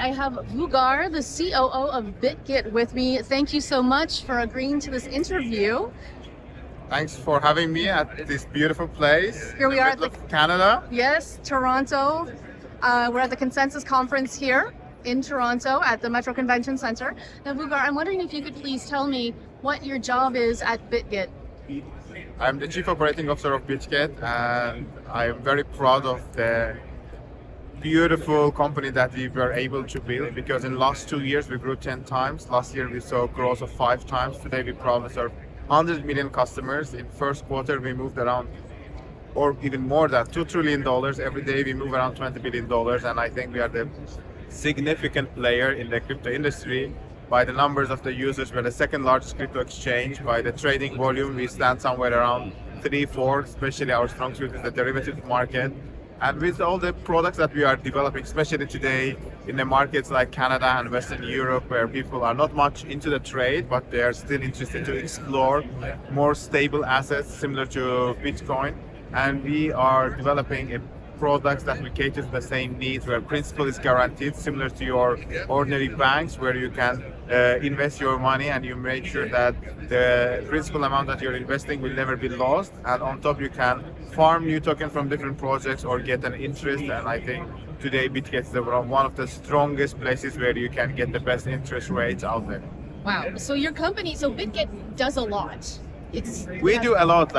I have Vugar, the COO of BitGet with me. Thank you so much for agreeing to this interview. Thanks for having me at this beautiful place. Here we are at Canada. Yes, Toronto. We're at the Consensus Conference here in Toronto at the Metro Convention Center. Now, Vugar, I'm wondering if you could please tell me what your job is at BitGet. I'm the Chief Operating Officer of BitGet, and I'm very proud of the beautiful company that we were able to build, because in the last 2 years we grew 10 times. Last year we saw growth of 5 times. Today we probably serve 100 million customers. In first quarter we moved around, or even more than $2 trillion. Every day we move around $20 billion, and I think we are the significant player in the crypto industry. By the numbers of the users, we're the second largest crypto exchange. By the trading volume, we stand somewhere around 3-4, especially our strong suit is the derivatives market. And with all the products that we are developing, especially today in the markets like Canada and Western Europe, where people are not much into the trade, but they are still interested to explore more stable assets similar to Bitcoin. And we are developing a products that will cater to the same needs, where principal is guaranteed, similar to your ordinary banks, where you can invest your money and you make sure that the principal amount that you're investing will never be lost. And on top, you can farm new tokens from different projects or get an interest. And I think today BitGet is one of the strongest places where you can get the best interest rates out there. Wow. So your company, so BitGet does a lot. We do a lot.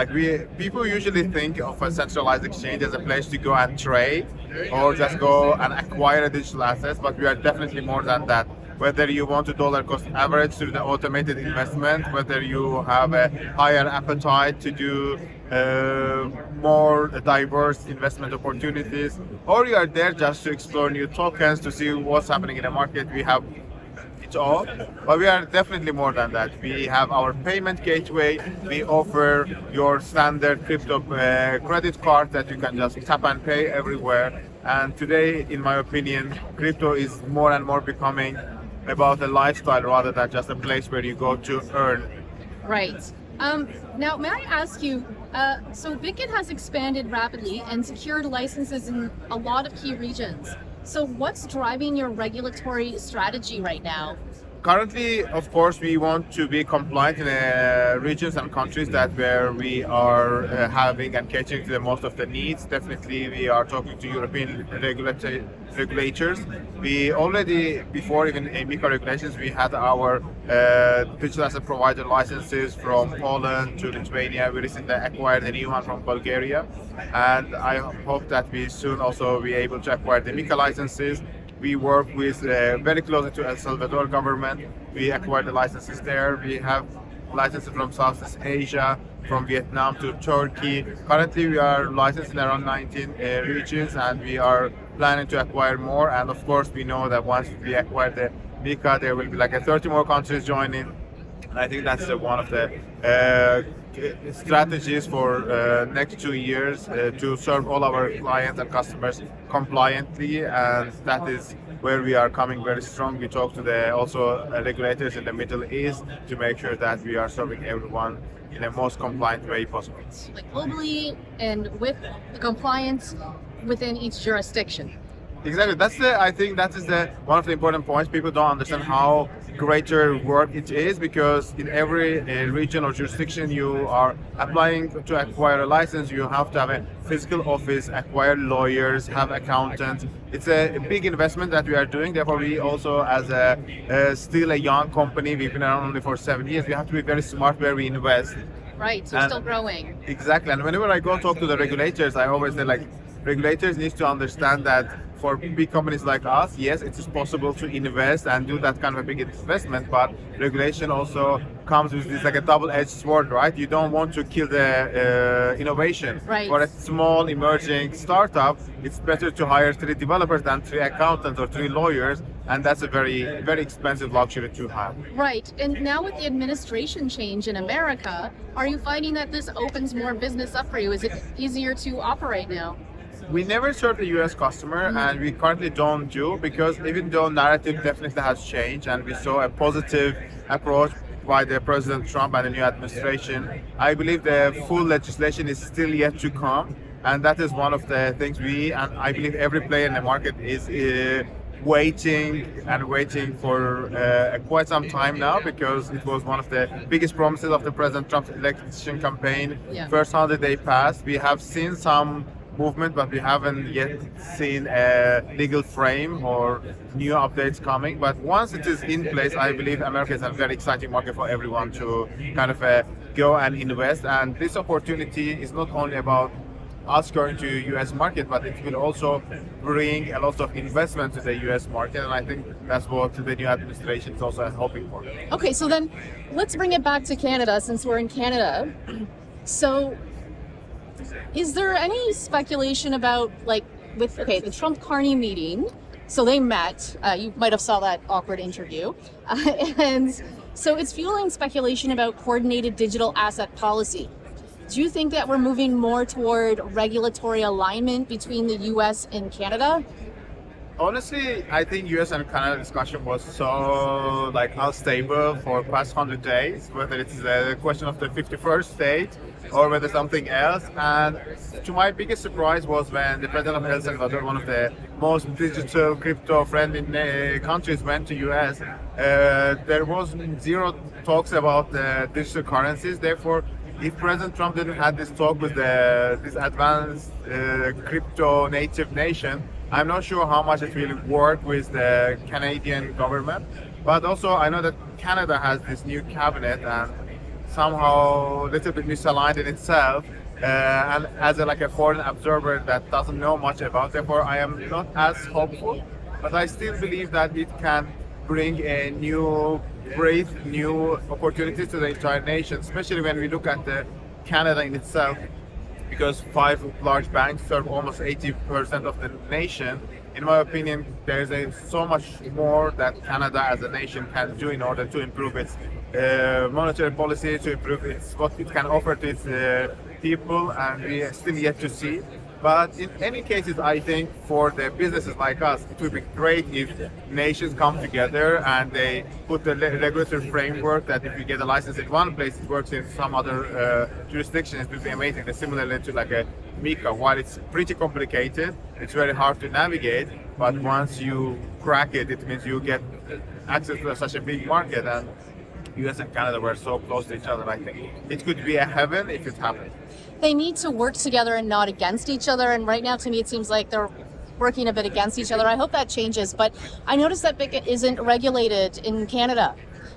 People usually think of a centralized exchange as a place to go and trade or just go and acquire digital assets, but we are definitely more than that. Whether you want to dollar cost average through the automated investment, whether you have a higher appetite to do more diverse investment opportunities, or you are there just to explore new tokens, to see what's happening in the market, we have all, but we are definitely more than that. We have our payment gateway. We offer your standard crypto credit card that you can just tap and pay everywhere. And today, in my opinion, crypto is more and more becoming about a lifestyle rather than just a place where you go to earn. Right. Now, may I ask you, so BitGet has expanded rapidly and secured licenses in a lot of key regions. So what's driving your regulatory strategy right now? Currently, of course, we want to be compliant in regions and countries that where we are having and catering to the most of the needs. Definitely, we are talking to European regulators. We already, before even MiCA regulations, we had our digital asset provider licenses from Poland to Lithuania. We recently acquired a new one from Bulgaria, and I hope that we soon also be able to acquire the MiCA licenses. We work with very closely to El Salvador government. We acquired the licenses there. We have licenses from Southeast Asia, from Vietnam to Turkey. Currently, we are licensed in around 19 regions, and we are planning to acquire more. And of course, we know that once we acquire the MiCA, there will be like 30 more countries joining. And I think that's one of the strategies for next 2 years to serve all our clients and customers compliantly, and that is where we are coming very strong. We talk to the also regulators in the Middle East to make sure that we are serving everyone in the most compliant way possible. Like globally and with the compliance within each jurisdiction. Exactly. I think that is one of the important points. People don't understand how greater work it is, because in every region or jurisdiction you are applying to acquire a license, you have to have a physical office, acquire lawyers, have accountants. It's a big investment that we are doing. Therefore, we also, as still a young company, we've been around only for 7 years, we have to be very smart where we invest. Right, so still growing. Exactly. And whenever I go talk to the regulators, I always say, regulators need to understand that for big companies like us, yes, it is possible to invest and do that kind of a big investment, but regulation also comes with this like a double-edged sword, right? You don't want to kill the innovation. Right. For a small emerging startup, it's better to hire 3 developers than 3 accountants or 3 lawyers, and that's a very, very expensive luxury to have. Right, and now with the administration change in America, are you finding that this opens more business up for you? Is it easier to operate now? We never serve the US customer, and we currently don't do, because even though narrative definitely has changed and we saw a positive approach by the President Trump and the new administration, I believe the full legislation is still yet to come. And that is one of the things we, and I believe every player in the market is waiting and waiting for quite some time now, because it was one of the biggest promises of the President Trump's election campaign. Yeah. First 100-day passed. We have seen some movement, but we haven't yet seen a legal frame or new updates coming. But once it is in place, I believe America is a very exciting market for everyone to kind of go and invest. And this opportunity is not only about us going to US market, but it will also bring a lot of investment to the US market, and I think that's what the new administration is also hoping for. Okay, so then let's bring it back to Canada, since we're in Canada. So is there any speculation about, like, with the Trump-Carney meeting? So they met. You might have saw that awkward interview, and so it's fueling speculation about coordinated digital asset policy. Do you think that we're moving more toward regulatory alignment between the US and Canada? Honestly, I think US and Canada discussion was so unstable for past 100 days, whether it's the question of the 51st state or whether something else. And to my biggest surprise was when the president of El Salvador, one of the most digital crypto friendly countries, went to US. There was zero talks about digital currencies. Therefore, if President Trump didn't have this talk with this advanced crypto native nation, I'm not sure how much it will work with the Canadian government. But also, I know that Canada has this new cabinet and somehow a little bit misaligned in itself. And as a foreign observer that doesn't know much about, therefore I am not as hopeful. But I still believe that it can bring a new breathe, new opportunities to the entire nation, especially when we look at Canada in itself, because 5 large banks serve almost 80% of the nation. In my opinion, there is so much more that Canada as a nation can do in order to improve its monetary policy, to improve what it can offer to its people, and we are still yet to see. But in any cases, I think for the businesses like us, it would be great if nations come together and they put the regulatory framework that if you get a license in one place, it works in some other jurisdiction. It would be amazing. It's similar to like a MiCA. While it's pretty complicated, it's very hard to navigate. But once you crack it, it means you get access to such a big market. And US and Canada were so close to each other. I think it could be a heaven if it happened. They need to work together and not against each other. And right now, to me, it seems like they're working a bit against each other. I hope that changes. But I noticed that BitGet isn't regulated in Canada.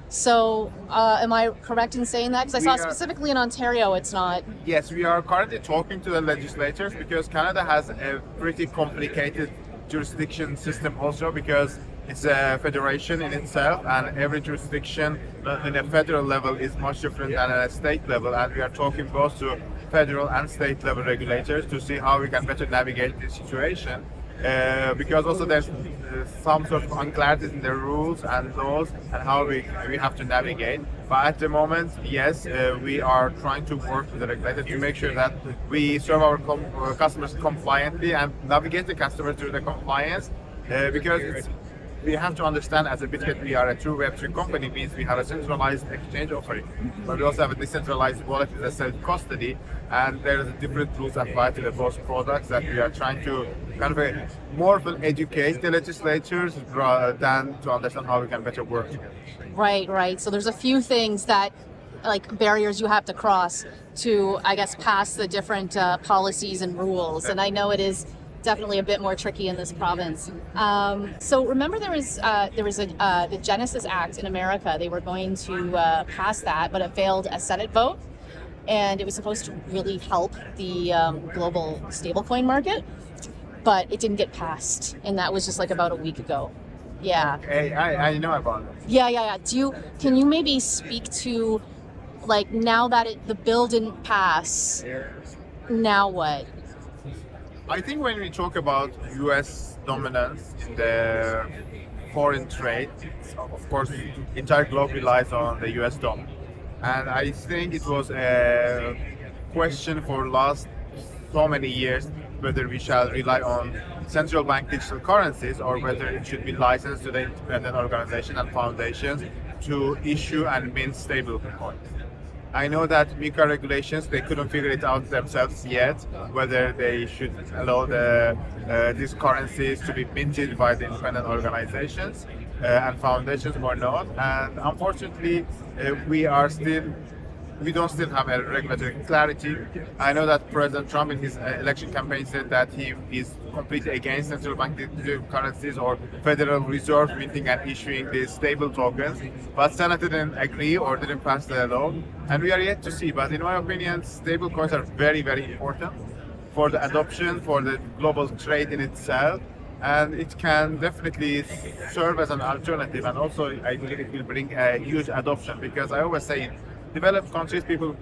So am I correct in saying that? Because I saw specifically in Ontario, it's not. Yes, we are currently talking to the legislators because Canada has a pretty complicated jurisdiction system also, because it's a federation in itself, and every jurisdiction in a federal level is much different than at a state level. And we are talking both to federal and state level regulators to see how we can better navigate this situation. Because also there's some sort of unclarities in the rules and laws and how we have to navigate. But at the moment, yes, we are trying to work with the regulator to make sure that we serve our customers compliantly and navigate the customer through the compliance. Because we have to understand, as a BitGet, we are a true Web3 company, means we have a centralized exchange offering, but we also have a decentralized wallet with a self-custody, and there is different rules applied to the both products that we are trying to kind of more of educate the legislatures than to understand how we can better work together. Right. So there's a few things that, like barriers you have to cross to, I guess, pass the different policies and rules, and I know it is definitely a bit more tricky in this province. So remember there was the Genesis Act in America. They were going to pass that, but it failed a Senate vote, and it was supposed to really help the global stablecoin market, but it didn't get passed, and that was just like about a week ago. Yeah. Hey, I know about it. Yeah. Can you maybe speak to, like, now that the bill didn't pass, now what? I think when we talk about US dominance in the foreign trade, of course, the entire globe relies on the US dollar. And I think it was a question for last so many years whether we shall rely on central bank digital currencies or whether it should be licensed to the independent organizations and foundations to issue and mint stable coins. I know that MiCA regulations, they couldn't figure it out themselves yet, whether they should allow these currencies to be minted by the independent organizations and foundations or not. And unfortunately, we don't still have a regulatory clarity. I know that President Trump in his election campaign said that he is completely against central bank digital currencies or Federal Reserve minting and issuing these stable tokens, but Senate didn't agree or didn't pass the law, and we are yet to see. But in my opinion, stable coins are very, very important for the adoption, for the global trade in itself, and it can definitely serve as an alternative. And also, I believe it will bring a huge adoption, because I always say in developed countries, people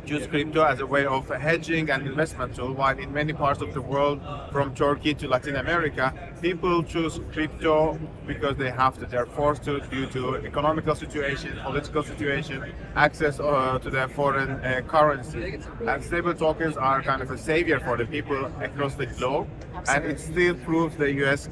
use crypto as a way of hedging and investment tool, while in many parts of the world, from Turkey to Latin America, people choose crypto because they have to, they're forced to due to economical situation, political situation, access to the foreign currency. And stable tokens are kind of a savior for the people across the globe, and it still proves the US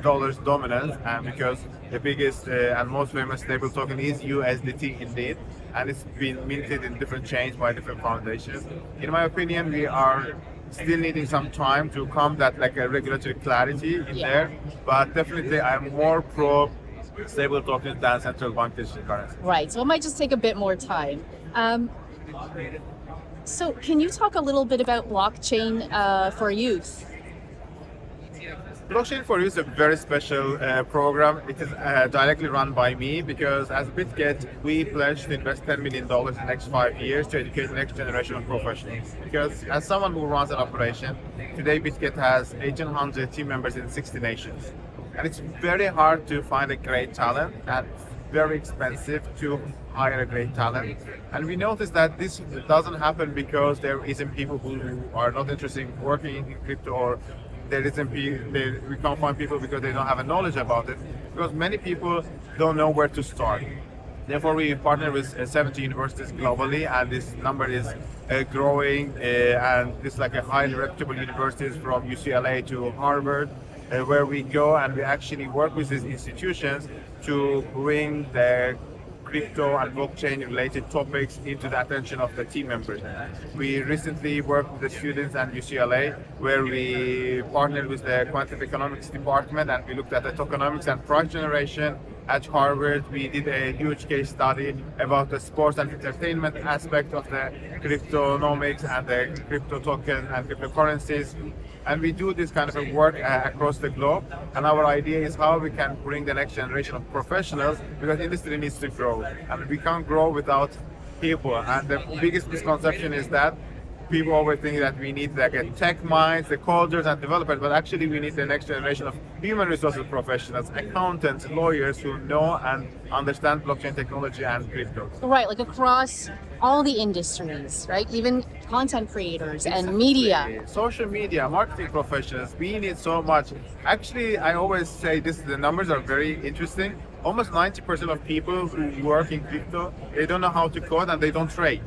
dollar's dominance, and because the biggest and most famous stable token is USDT indeed, and it's been minted in different chains by different foundations. In my opinion, we are still needing some time to come that like a regulatory clarity in there, but definitely I'm more pro stable tokens than central bank digital currency. Right, so it might just take a bit more time. So can you talk a little bit about blockchain for youth? Blockchain for You is a very special program. It is directly run by me, because as BitGet, we pledged to invest $10 million in the next 5 years to educate the next generation of professionals. Because as someone who runs an operation, today BitGet has 1,800 team members in 60 nations. And it's very hard to find a great talent, and it's very expensive to hire a great talent. And we noticed that this doesn't happen because there isn't people who are not interested in working in crypto, or we can't find people because they don't have a knowledge about it, because many people don't know where to start. Therefore, we partner with 70 universities globally, and this number is growing, and it's like a highly reputable universities from UCLA to Harvard, where we go and we actually work with these institutions to bring the crypto and blockchain related topics into the attention of the team members. We recently worked with the students at UCLA, where we partnered with the quantitative economics department, and we looked at the tokenomics and price generation. At Harvard, we did a huge case study about the sports and entertainment aspect of the cryptonomics and the crypto token and cryptocurrencies. And we do this kind of work across the globe. And our idea is how we can bring the next generation of professionals, because industry needs to grow. And we can't grow without people. And the biggest misconception is that people always think that we need like a tech minds, the coders and developers, but actually we need the next generation of human resources professionals, accountants, lawyers who know and understand blockchain technology and crypto. Right, like across all the industries, right? Even content creators and media. Social media, marketing professionals, we need so much. Actually, I always say this, the numbers are very interesting. Almost 90% of people who work in crypto, they don't know how to code and they don't trade.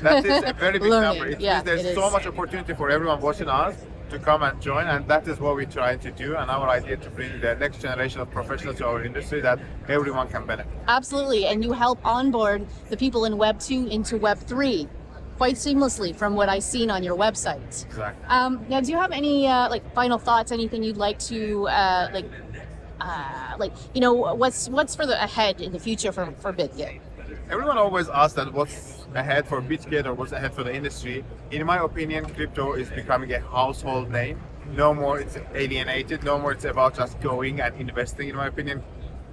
That is a very big number. It means there's so much opportunity for everyone watching us to come and join, and that is what we're trying to do. And our idea to bring the next generation of professionals to our industry that everyone can benefit. Absolutely, and you help onboard the people in Web 2 into Web 3 quite seamlessly from what I've seen on your website. Exactly. Now, do you have any final thoughts? Anything you'd like to what's for the ahead in the future for BitGet? Everyone always asks that what's ahead for BitGet or what's ahead for the industry. In my opinion, crypto is becoming a household name. No more it's alienated, no more it's about just going and investing. In my opinion,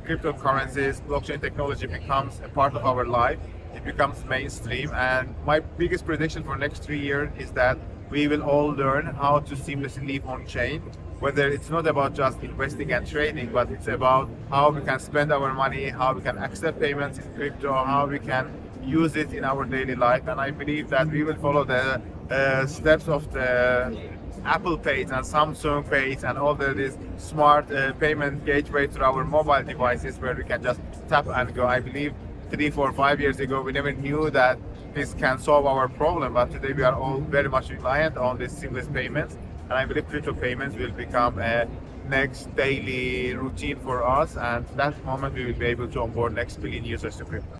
cryptocurrencies, blockchain technology becomes a part of our life. It becomes mainstream, and my biggest prediction for next 3 years is that we will all learn how to seamlessly live on chain. Whether it's not about just investing and trading, but it's about how we can spend our money, how we can accept payments in crypto, how we can use it in our daily life. And I believe that we will follow the steps of the Apple Pay and Samsung Pay and all these smart payment gateway through our mobile devices, where we can just tap and go. I believe 3, 4, 5 years ago, we never knew that this can solve our problem, but today we are all very much reliant on these seamless payments. And I believe crypto payments will become a next daily routine for us, and that moment we will be able to onboard next billion users to crypto.